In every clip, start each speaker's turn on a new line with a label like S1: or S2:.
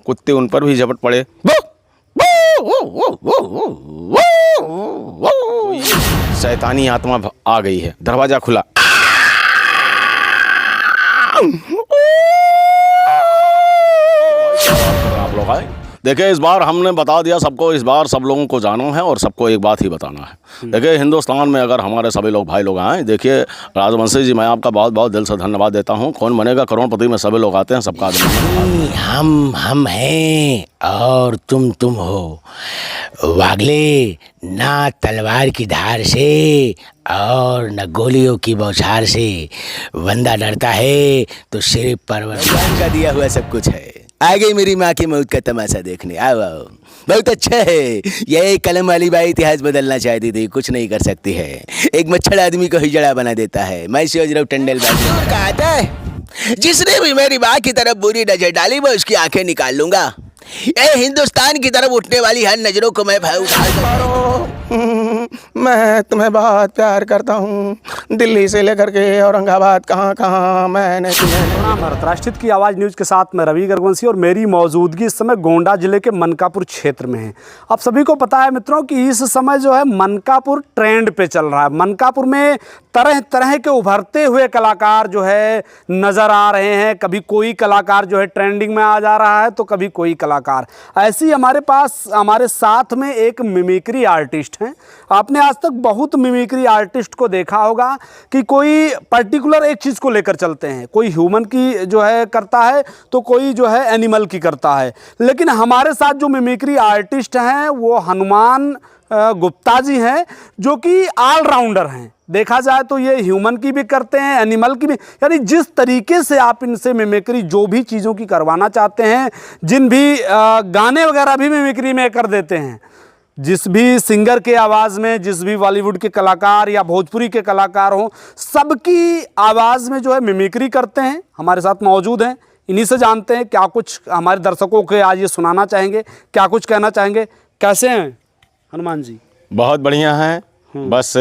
S1: कुत्ते उन पर भी झपट पड़े। शैतानी आत्मा आ गई है, दरवाजा खुला। आप लोग आए, देखिए इस बार हमने बता दिया सबको, इस बार सब लोगों को जाना है और सबको एक बात ही बताना है। देखिए हिंदुस्तान में अगर हमारे सभी लोग भाई लोग आए, देखिए राजवंशी जी मैं आपका बहुत बहुत दिल से धन्यवाद देता हूँ। कौन बनेगा करोड़पति में सभी लोग आते हैं, सबका
S2: हम हैं और तुम हो। वागले ना तलवार की धार से और न गोलियों की बौछार से, बंदा डरता है तो सिर्फ परवरदिगार का दिया हुआ सब कुछ है। आ गई मेरी माँ की मौत का तमाशा देखने, आओ आओ। बहुत अच्छा है, यही कलम वाली बाई इतिहास बदलना चाहती थी, कुछ नहीं कर सकती है। एक मच्छर आदमी को हिजड़ा बना देता है। मैं सोच रहा हूँ टंडल कहता है जिसने भी मेरी माँ की तरफ बुरी नजर डाली मैं उसकी आंखें निकाल लूंगा। ये हिंदुस्तान की तरफ उठने वाली हर नजरों को मैं
S1: मैं तुम्हें बहुत प्यार करता हूँ, दिल्ली से लेकर के औरंगाबाद कहाँ कहाँ मैंने तुम्हें।
S3: राष्ट्रहित की आवाज़ न्यूज़ के साथ मैं रवि गर्गवंशी और मेरी मौजूदगी इस समय गोंडा जिले के मनकापुर क्षेत्र में है। आप सभी को पता है मित्रों कि इस समय जो है मनकापुर ट्रेंड पे चल रहा है। मनकापुर में तरह तरह के उभरते हुए कलाकार जो है नज़र आ रहे हैं। कभी कोई कलाकार जो है ट्रेंडिंग में आ जा रहा है तो कभी कोई कलाकार। ऐसी हमारे साथ में एक मिमिक्री आर्टिस्ट हैं। आपने आज तक बहुत मिमिक्री आर्टिस्ट को देखा होगा कि कोई पर्टिकुलर एक चीज़ को लेकर चलते हैं। कोई ह्यूमन की जो है करता है तो कोई जो है एनिमल की करता है। लेकिन हमारे साथ जो मिमिक्री आर्टिस्ट हैं वो हनुमान गुप्ता जी हैं, जो कि ऑलराउंडर हैं। देखा जाए तो ये ह्यूमन की भी करते हैं, एनिमल की भी, यानी जिस तरीके से आप इनसे मिमिक्री जो भी चीज़ों की करवाना चाहते हैं, जिन भी गाने वगैरह भी मिमिक्री में कर देते हैं, जिस भी सिंगर के आवाज़ में, जिस भी बॉलीवुड के कलाकार या भोजपुरी के कलाकार हों, सबकी आवाज़ में जो है मिमिक्री करते हैं। हमारे साथ मौजूद हैं, इन्हीं से जानते हैं क्या कुछ हमारे दर्शकों के आज ये सुनाना चाहेंगे, क्या कुछ कहना चाहेंगे। कैसे हैं हनुमान जी?
S1: बहुत बढ़िया है। बस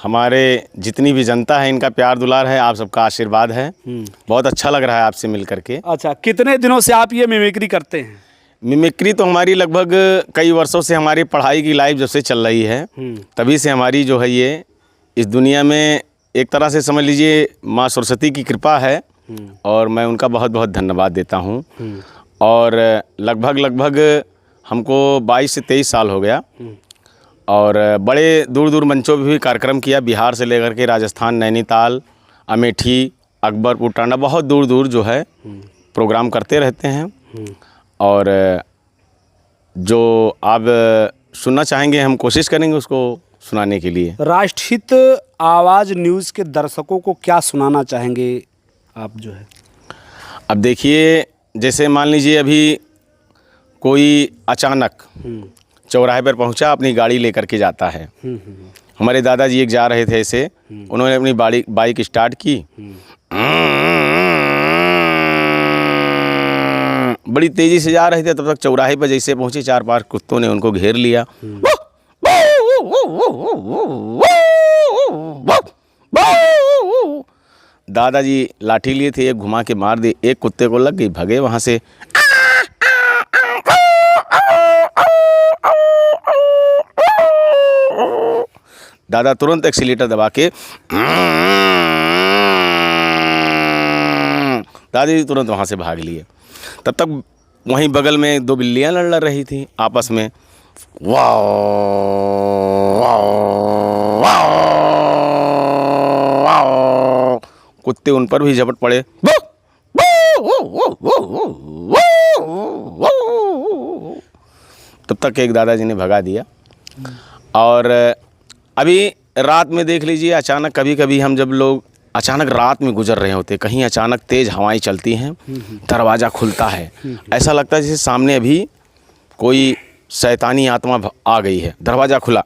S1: हमारे जितनी भी जनता है इनका प्यार दुलार है, आप सबका आशीर्वाद है। बहुत अच्छा लग रहा है आपसे मिल करके।
S3: अच्छा, कितने दिनों से आप ये मिमिक्री करते हैं?
S1: मिमिक्री तो हमारी लगभग कई वर्षों से, हमारी पढ़ाई की लाइफ जब से चल रही है तभी से हमारी जो है ये इस दुनिया में एक तरह से समझ लीजिए माँ सरस्वती की कृपा है और मैं उनका बहुत बहुत धन्यवाद देता हूँ। और लगभग हमको 22 से 23 साल हो गया और बड़े दूर दूर मंचों पर भी कार्यक्रम किया, बिहार से लेकर के राजस्थान, नैनीताल, अमेठी, अकबरपुर, टांडा, बहुत दूर दूर जो है प्रोग्राम करते रहते हैं। और जो आप सुनना चाहेंगे हम कोशिश करेंगे उसको सुनाने के लिए।
S3: राष्ट्रहित आवाज़ न्यूज़ के दर्शकों को क्या सुनाना चाहेंगे आप जो है?
S1: अब देखिए, जैसे मान लीजिए अभी कोई अचानक चौराहे पर पहुंचा, अपनी गाड़ी लेकर के जाता है। हमारे दादाजी एक जा रहे थे ऐसे, उन्होंने अपनी बाइक स्टार्ट की, बड़ी तेज़ी से जा रहे थे। तब तक चौराहे पर जैसे पहुंचे, 4-5 कुत्तों ने उनको घेर लिया। दादाजी लाठी लिए थे, एक घुमा के मार दी, एक कुत्ते को लग गई, भगे वहाँ से। दादा तुरंत एक्सीलेटर दबा के, दादी तुरंत वहाँ से भाग लिए। तब तक वहीं बगल में 2 बिल्लियाँ लड़ रही थी आपस में। वाह कुत्ते उन पर भी झपट पड़े। तब तक एक दादाजी ने भगा दिया। और अभी रात में देख लीजिए, अचानक कभी कभी हम जब लोग अचानक रात में गुजर रहे होते, कहीं अचानक तेज़ हवाएं चलती हैं, दरवाज़ा खुलता है, ऐसा लगता है जैसे सामने अभी कोई शैतानी आत्मा आ गई है। दरवाज़ा खुला,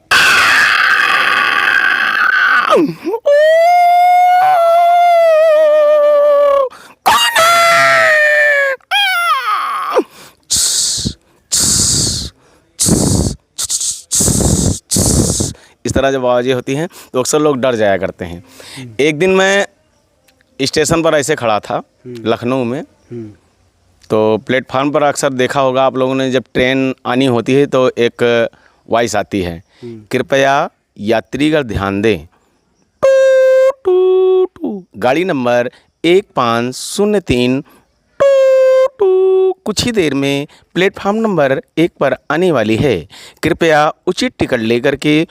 S1: इस तरह जब आवाज़ें होती हैं तो अक्सर लोग डर जाया करते हैं। एक दिन मैं स्टेशन पर ऐसे खड़ा था लखनऊ में, तो प्लेटफार्म पर अक्सर देखा होगा आप लोगों ने, जब ट्रेन आनी होती है तो एक वॉइस आती है, कृपया यात्रीगण ध्यान दें, गाड़ी नंबर 1503 कुछ ही देर में प्लेटफार्म नंबर 1 पर आने वाली है, कृपया उचित टिकट लेकर के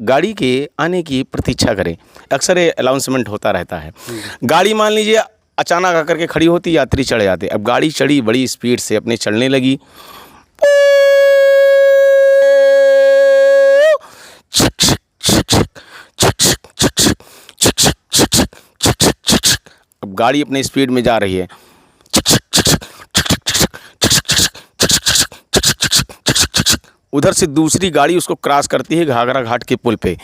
S1: गाड़ी के आने की प्रतीक्षा करें। अक्सर ये अनाउंसमेंट होता रहता है। गाड़ी मान लीजिए अचानक आकर के खड़ी होती, यात्री चढ़ जाते। अब गाड़ी चढ़ी, बड़ी स्पीड से अपने चलने लगी, अब गाड़ी अपने स्पीड में जा रही है, उधर से दूसरी गाड़ी उसको क्रॉस करती है घाघरा घाट के पुल पे,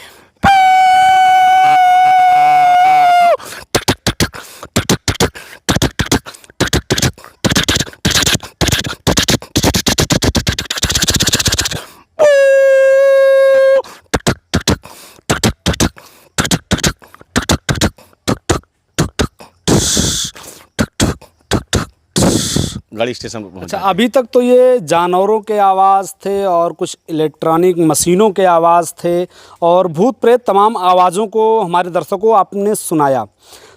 S1: गाड़ी स्टेशन पर पहुंच
S3: अच्छा, अभी तक तो ये जानवरों के आवाज़ थे और कुछ इलेक्ट्रॉनिक मशीनों के आवाज़ थे और भूत प्रेत तमाम आवाज़ों को हमारे दर्शकों को आपने सुनाया।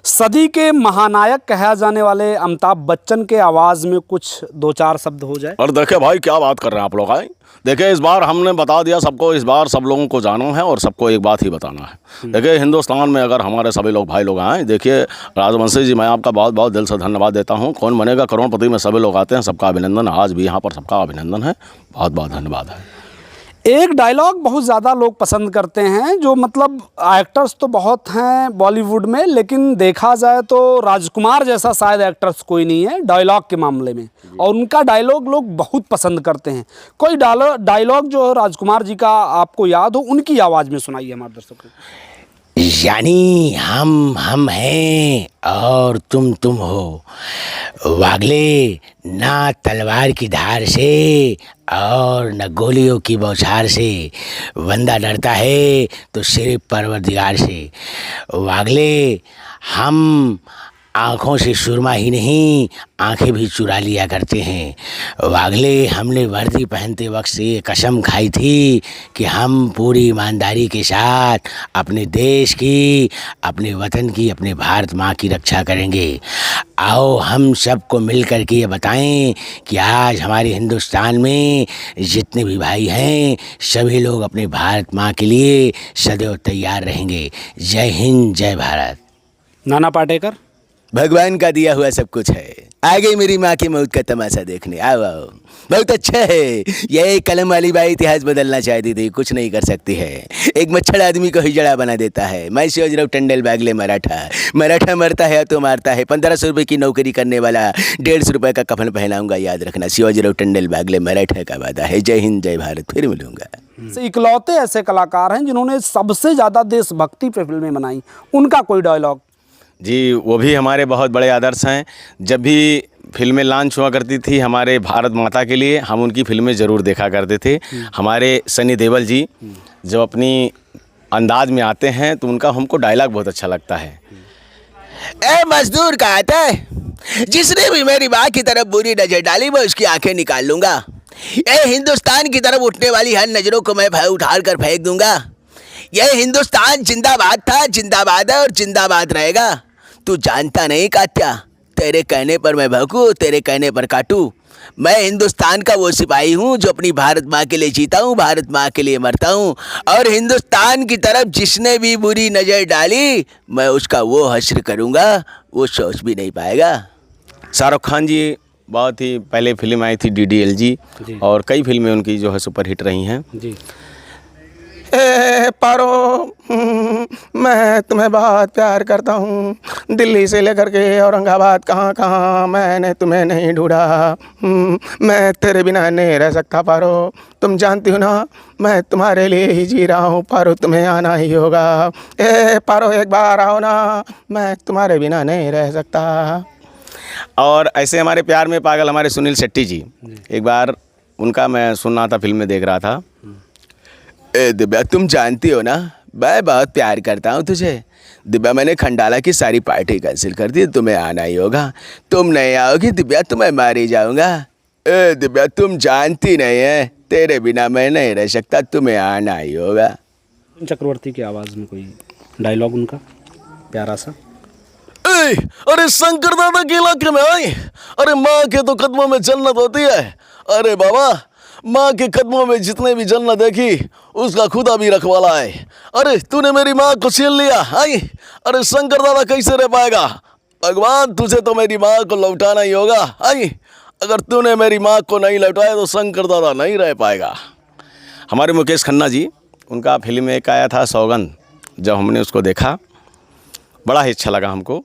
S3: सदी के महानायक कहा जाने वाले अमिताभ बच्चन के आवाज़ में कुछ 2-4 शब्द हो जाए।
S1: और देखिए भाई क्या बात कर रहे हैं आप लोग। आए देखिए, इस बार हमने बता दिया सबको, इस बार सब लोगों को जाना है और सबको एक बात ही बताना है। देखिए, हिंदुस्तान में अगर हमारे सभी लोग भाई लोग आए, देखिए राजवंशी जी, मैं आपका बहुत बहुत दिल से धन्यवाद देता हूँ। कौन बनेगा करोड़पति में सभी लोग आते हैं, सबका अभिनंदन। आज भी यहाँ पर सबका अभिनंदन है, बहुत बहुत धन्यवाद है।
S3: एक डायलॉग बहुत ज़्यादा लोग पसंद करते हैं, जो मतलब एक्टर्स तो बहुत हैं बॉलीवुड में, लेकिन देखा जाए तो राजकुमार जैसा शायद एक्टर्स कोई नहीं है डायलॉग के मामले में, और उनका डायलॉग लोग बहुत पसंद करते हैं। कोई डायलॉग जो राजकुमार जी का आपको याद हो, उनकी आवाज़ में सुनाइए हमारे दर्शकों को।
S2: यानी हम हैं और तुम हो, वागले ना तलवार की धार से और न गोलियों की बौछार से, बंदा डरता है तो सिर्फ परवरदिगार से। वागले हम आँखों से सुरमा ही नहीं, आँखें भी चुरा लिया करते हैं। वागले हमने वर्दी पहनते वक्त से कसम खाई थी कि हम पूरी ईमानदारी के साथ अपने देश की, अपने वतन की, अपने भारत माँ की रक्षा करेंगे। आओ हम सबको मिल कर के ये बताएं कि आज हमारे हिंदुस्तान में जितने भी भाई हैं, सभी लोग अपने भारत माँ के लिए सदैव तैयार रहेंगे। जय हिंद, जय भारत।
S3: नाना पाटेकर,
S2: भगवान का दिया हुआ सब कुछ है। आ गई मेरी माँ की मौत का तमाशा देखने। आओ आओ, बहुत अच्छा है। ये कलम वाली बाई इतिहास बदलना चाहती थी, कुछ नहीं कर सकती है। एक मच्छर आदमी को हिजड़ा बना देता है। मैं शिवाजीराव टंडन बागले मराठा मरता है तो मारता है। 1500 रुपये की नौकरी करने वाला 150 रुपये का कफन पहनाऊंगा, याद रखना। शिवाजीराव टंडन बागले मराठा का वादा है। जय हिंद, जय भारत, फिर मिलूंगा।
S3: इकलौते ऐसे कलाकार हैं जिन्होंने सबसे ज़्यादा देशभक्ति पे फिल्में बनाई, उनका कोई डायलॉग?
S1: जी, वो भी हमारे बहुत बड़े आदर्श हैं। जब भी फिल्में लॉन्च हुआ करती थी हमारे भारत माता के लिए, हम उनकी फिल्में ज़रूर देखा करते थे। हमारे सनी देओल जी जब अपनी अंदाज में आते हैं तो उनका हमको डायलॉग बहुत अच्छा लगता है।
S2: ए मजदूर का आता है, जिसने भी मेरी माँ की तरफ बुरी नजर डाली मैं उसकी आंखें निकाल लूंगा। ए हिंदुस्तान की तरफ उठने वाली हर नजरों को मैं उठाड़ कर फेंक दूंगा। यह हिंदुस्तान जिंदाबाद था, जिंदाबाद है और जिंदाबाद रहेगा। तू जानता नहीं कात्या, तेरे कहने पर मैं भौंकूं, तेरे कहने पर काटूं। मैं हिंदुस्तान का वो सिपाही हूँ जो अपनी भारत माँ के लिए जीता हूँ, भारत माँ के लिए मरता हूँ। और हिंदुस्तान की तरफ जिसने भी बुरी नज़र डाली मैं उसका वो हश्र करूँगा, वो सोच भी नहीं पाएगा।
S1: शाहरुख खान जी बहुत ही पहले फिल्म आई थी DDLG, और कई फिल्में उनकी जो है सुपर हिट रही हैं।
S3: जी।
S1: पारो, मैं तुम्हें बहुत प्यार करता हूँ, दिल्ली से लेकर के औरंगाबाद कहाँ कहाँ मैंने तुम्हें नहीं ढूंढा। मैं तेरे बिना नहीं रह सकता पारो, तुम जानती हो ना मैं तुम्हारे लिए ही जी रहा हूँ। पारो तुम्हें आना ही होगा। पारो एक बार आओ ना, मैं तुम्हारे बिना नहीं रह सकता। और ऐसे हमारे प्यार में पागल हमारे सुनील शेट्टी जी, एक बार उनका मैं सुन रहा था, फिल्म में देख रहा था।
S4: ए दिव्या, तुम जानती हो ना मैं बहुत प्यार करता हूँ तुझे। दिव्या, मैंने खंडाला की सारी पार्टी कैंसिल कर दी, तुम्हें आना ही होगा। तुम नहीं आओगी दिव्या तो मैं मार ही जाऊँगा। ए दिव्या, तुम जानती नहीं है, तेरे बिना मैं नहीं रह सकता, तुम्हें आना ही होगा।
S3: चक्रवर्ती की आवाज़ में कोई डायलॉग उनका प्यारा सा।
S4: अरे शंकर दादा के इलाके में आई, अरे माँ के तो कदमों में जन्नत होती है। अरे बाबा, माँ के कदमों में जितने भी जन्नत देखी उसका खुदा भी रखवाला है। अरे तूने मेरी माँ को छीन लिया, आई अरे शंकर दादा कैसे रह पाएगा। भगवान, तुझे तो मेरी माँ को लौटाना ही होगा। आई अगर तूने मेरी माँ को नहीं लौटाया तो शंकर दादा नहीं रह पाएगा।
S1: हमारे मुकेश खन्ना जी, उनका फिल्म एक आया था सौगंध, जब हमने उसको देखा बड़ा ही अच्छा लगा हमको।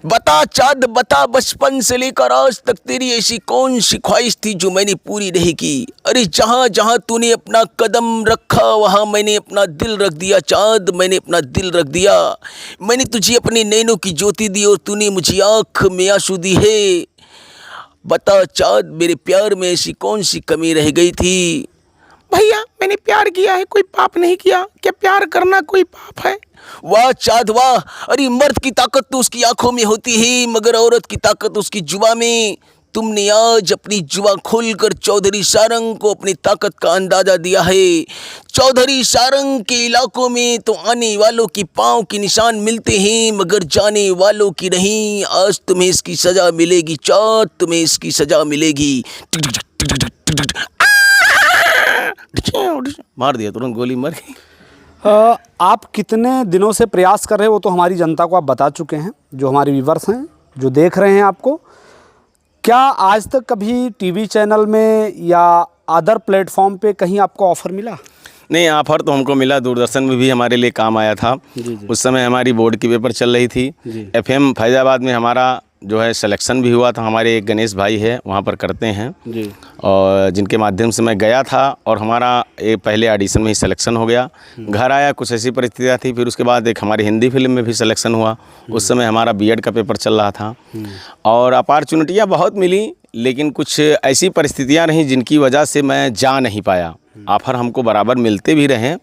S4: बता चाँद बता, बचपन से लेकर आज तक तेरी ऐसी कौन सी ख्वाहिश थी जो मैंने पूरी नहीं की। अरे जहाँ जहाँ तूने अपना कदम रखा वहाँ मैंने अपना दिल रख दिया चाँद, मैंने अपना दिल रख दिया। मैंने तुझे अपने नैनों की ज्योति दी और तूने मुझे आँख में आंसू दी है। बता चाँद, मेरे प्यार में ऐसी कौन सी कमी रह गई थी। भैया, मैंने प्यार किया है, कोई पाप नहीं किया। क्या प्यार करना कोई पाप है। वाह चाँद वाह, अरे मर्द की ताकत तो उसकी आंखों में होती है मगर औरत की ताकत उसकी जुबां में। तुमने आज अपनी जुबां खोलकर चौधरी सारंग को अपनी ताकत का अंदाजा दिया है। चौधरी सारंग के इलाकों में तो आने वालों की पाँव के निशान मिलते हैं मगर जाने वालों की नहीं। आज तुम्हें इसकी सजा मिलेगी चाँद, तुम्हें इसकी सजा मिलेगी।
S1: मार दिया तुरंत, गोली मर गई।
S3: आप कितने दिनों से प्रयास कर रहे हो वो तो हमारी जनता को आप बता चुके हैं, जो हमारे व्यूवर्स हैं जो देख रहे हैं आपको। क्या आज तक कभी टीवी चैनल में या अदर प्लेटफॉर्म पे कहीं आपको ऑफ़र मिला?
S1: नहीं, ऑफर तो हमको मिला, दूरदर्शन में भी हमारे लिए काम आया था। उस समय हमारी बोर्ड की पेपर चल रही थी। FM फैज़ाबाद में हमारा जो है सिलेक्शन भी हुआ था। हमारे एक गणेश भाई है वहाँ पर करते हैं
S3: जी,
S1: और जिनके माध्यम से मैं गया था और हमारा एक पहले ऑडिशन में ही सिलेक्शन हो गया। घर आया, कुछ ऐसी परिस्थितियाँ थी। फिर उसके बाद एक हमारी हिंदी फिल्म में भी सिलेक्शन हुआ। उस समय हमारा B.Ed का पेपर चल रहा था और अपॉर्चुनिटियाँ बहुत मिली, लेकिन कुछ ऐसी परिस्थितियाँ रहीं जिनकी वजह से मैं जा नहीं पाया। ऑफ़र हमको बराबर मिलते भी रहे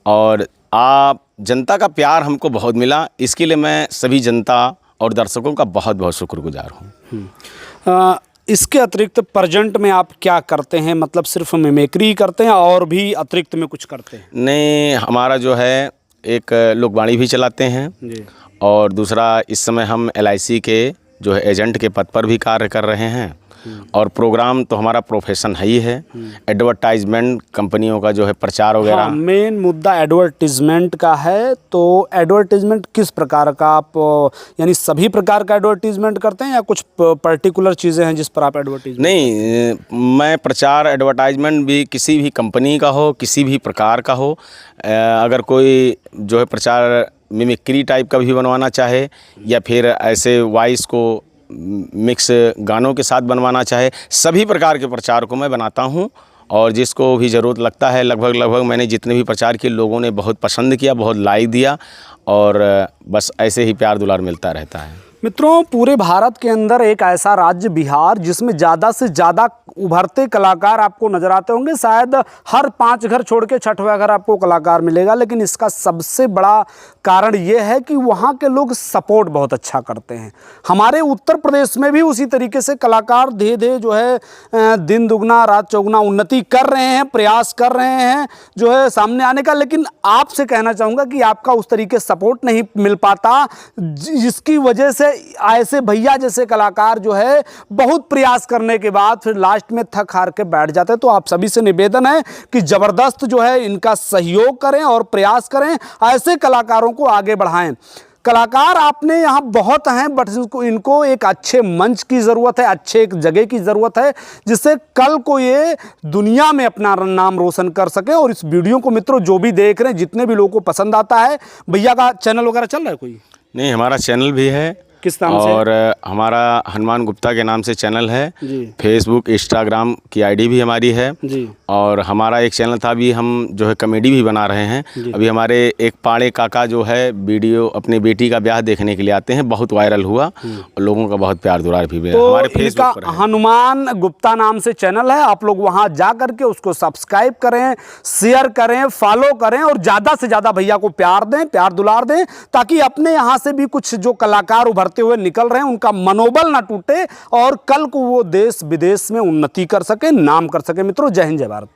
S1: और आप जनता का प्यार हमको बहुत मिला। इसके लिए मैं सभी जनता और दर्शकों का बहुत बहुत शुक्रगुजार हूँ।
S3: इसके अतिरिक्त प्रेजेंट में आप क्या करते हैं? मतलब सिर्फ मिमिक्री करते हैं और भी अतिरिक्त में कुछ करते हैं?
S1: नहीं, हमारा जो है एक लोकवाणी भी चलाते हैं
S3: जी,
S1: और दूसरा इस समय हम LIC के जो है एजेंट के पद पर भी कार्य कर रहे हैं और प्रोग्राम तो हमारा प्रोफेशन है ही है। एडवर्टाइजमेंट कंपनियों का जो है प्रचार वगैरह।
S3: हाँ, मेन मुद्दा एडवर्टीजमेंट का है। तो एडवर्टीजमेंट किस प्रकार का आप यानी सभी प्रकार का एडवर्टीजमेंट करते हैं या कुछ पर्टिकुलर चीज़ें हैं जिस पर आप एडवर्टीजमेंट?
S1: नहीं, मैं प्रचार एडवर्टाइजमेंट भी किसी भी कंपनी का हो, किसी भी प्रकार का हो, अगर कोई जो है प्रचार मिमिक्री टाइप का भी बनवाना चाहे या फिर ऐसे वॉइस को मिक्स गानों के साथ बनवाना चाहे, सभी प्रकार के प्रचार को मैं बनाता हूं और जिसको भी ज़रूरत लगता है लगभग मैंने जितने भी प्रचार किए लोगों ने बहुत पसंद किया, बहुत लाइक दिया और बस ऐसे ही प्यार दुलार मिलता रहता है।
S3: मित्रों, पूरे भारत के अंदर एक ऐसा राज्य बिहार जिसमें ज़्यादा से ज़्यादा उभरते कलाकार आपको नज़र आते होंगे। शायद हर 5 घर छोड़ के 6वां घर आपको कलाकार मिलेगा, लेकिन इसका सबसे बड़ा कारण ये है कि वहाँ के लोग सपोर्ट बहुत अच्छा करते हैं। हमारे उत्तर प्रदेश में भी उसी तरीके से कलाकार धीरे धीरे जो है दिन दुगना रात चौगुना उन्नति कर रहे हैं, प्रयास कर रहे हैं जो है सामने आने का। लेकिन आपसे कहना चाहूँगा कि आपका उस तरीके सपोर्ट नहीं मिल पाता, जिसकी वजह से ऐसे भैया जैसे कलाकार जो है बहुत प्रयास करने के बाद फिर लास्ट में थक हार के बैठ जाते हैं। तो आप सभी से निवेदन है कि ज़बरदस्त जो है इनका सहयोग करें और प्रयास करें, ऐसे कलाकारों को आगे बढ़ाएं। कलाकार आपने यहाँ बहुत हैं, बट इनको एक अच्छे मंच की ज़रूरत है, अच्छे एक जगह की ज़रूरत है जिससे कल को ये दुनिया में अपना नाम रोशन कर सके। और इस वीडियो को मित्रों जो भी देख रहे हैं, जितने भी लोगों को पसंद आता है, भैया का चैनल वगैरह चल रहा है कोई?
S1: नहीं, हमारा चैनल भी है
S3: किस नाम से?
S1: और हमारा हनुमान गुप्ता के नाम से चैनल है
S3: जी।
S1: फेसबुक इंस्टाग्राम की आईडी भी हमारी है
S3: जी।
S1: और हमारा एक चैनल था, अभी हम जो है कॉमेडी भी बना रहे हैं। अभी हमारे एक पाड़े काका जो है वीडियो अपनी बेटी का ब्याह देखने के लिए आते हैं, बहुत वायरल हुआ और लोगों का बहुत प्यार दुलार भी
S3: तो
S1: हमारे
S3: इनका
S1: फेसबुक पर है।
S3: हनुमान गुप्ता नाम से चैनल है, आप लोग वहां जा करके उसको सब्सक्राइब करें, शेयर करें, फॉलो करें और ज़्यादा से ज़्यादा भैया को प्यार दें, प्यार दुलार दें, ताकि अपने यहाँ से भी कुछ जो कलाकार उभरते हुए निकल रहे हैं उनका मनोबल ना टूटे और कल को वो देश विदेश में उन्नति कर सके, नाम कर सके। मित्रों, जय हिंद, जय भारत।